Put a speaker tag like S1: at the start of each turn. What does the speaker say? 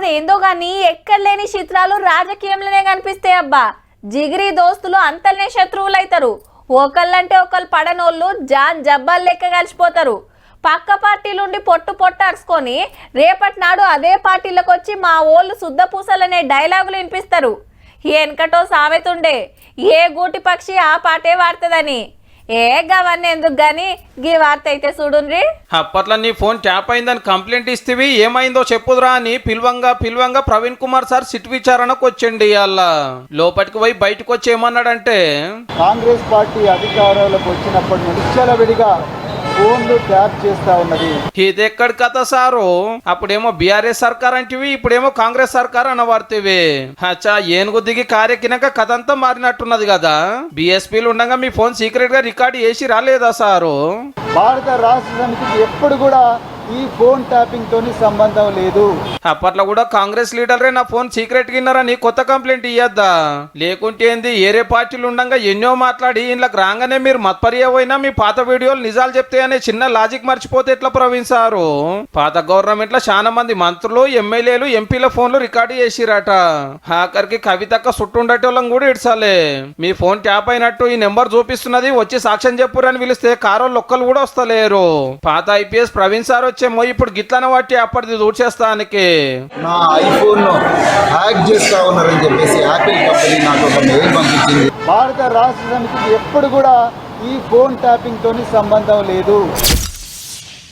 S1: అదేందో గాని ఎక్కడలేని చిత్రాలు రాజకీయంలోనే కనిపిస్తాయి అబ్బా. జిగిరి దోస్తులు అంతల్నే శత్రువులు అవుతారు. ఒకళ్ళంటే ఒకళ్ళు పడనోళ్ళు జాన్ జబ్బాల్ లెక్క కలిసిపోతారు. పక్క పార్టీలుండి పొట్టు అరుచుకొని రేపటి నాడు అదే పార్టీలకు వచ్చి మా ఓళ్ళు శుద్ధ పూసలనే డైలాగులు వినిపిస్తారు. వెనకటో సామెతుండే, ఏ గూటి పక్షి ఆ పాటే వాడుతుందని. గవన్నీ ఎందుకు గాని గీ వార్త అయితే చూడుండ్రి.
S2: అప్పట్లో నీ ఫోన్ ట్యాప్ అయిందని కంప్లైంట్ ఇస్తేవి, ఏమైందో చెప్పుదురా అని పిల్వంగా ప్రవీణ్ కుమార్ సార్ సిట్ విచారణకు వచ్చండి. అలా లోపలికి పోయి బయటకు వచ్చి ఏమన్నాడంటే,
S3: కాంగ్రెస్ పార్టీ అధికారంలోకి వచ్చినప్పటి నుంచి విచ్చలవిడిగా ఫోన్లు ట్యాప్ చేస్తా ఉన్నది.
S2: ఇదెక్కడ కథ సారు? అప్పుడేమో బీఆర్ఎస్ సర్కార్ అంటివి, ఇప్పుడేమో కాంగ్రెస్ సర్కార్ అనవార్తివి. అచ్చా, ఏనుగు దిగి కారెక్కినాక కథ అంతా మారినట్టున్నది కదా. బిఎస్పీలు ఉండగా మీ ఫోన్ సీక్రెట్ గా రికార్డు చేసి రాలేదా సారు?
S3: భారత రాష్ట్ర సమితికి ఎప్పుడు కూడా ఈ ఫోన్ ట్యాపింగ్ తోని సంబంధం లేదు.
S2: అప్పట్లో కూడా కాంగ్రెస్ లీడర్రే నా ఫోన్ సీక్రెట్ గిన్నారని కొత్త కంప్లైంట్ ఇయ్యద్దా? లేకుంటే ఏంది, ఏరే పార్టీలు ఉండగా ఎన్నో మాట్లాడి ఇంట్లోకి రాగానే మీరు మత్పర్యపోయినా మీ పాత వీడియోలు నిజాలు చెప్తే అనే చిన్న లాజిక్ మర్చిపోతే ఎట్లా ప్రవీణ్ సారు? పాత గవర్నమెంట్ లో చాలా మంది మంత్రులు, ఎమ్మెల్యేలు, ఎంపీల ఫోన్లు రికార్డు చేసిరట. ఆఖరికి కవితక్క చుట్టుండేటోళ్ళం కూడా ఇడ్సాలే. మీ ఫోన్ ట్యాప్ అయినట్టు ఈ నెంబర్ చూపిస్తున్నది, వచ్చి సాక్ష్యం చెప్పురని పిలిస్తే కారోళ్ళు ఒక్కరు కూడా వస్తలేరు. పాత ఐపీఎస్ ప్రవీణ్ సార్ వచ్చేమో ఇప్పుడు గిట్లన వాటి అప్పటిది దూర్చేస్తానికి
S3: నా ఐఫోన్ హ్యాక్ చేస్తా ఉన్నారని చెప్పేసి యాపిల్ కంపెనీ నాకు ఒక మెయిల్ పంపించింది. భారత రాష్ట్ర సమితికి ఎప్పుడు కూడా ఈ ఫోన్ ట్యాపింగ్ తోని సంబంధం లేదు.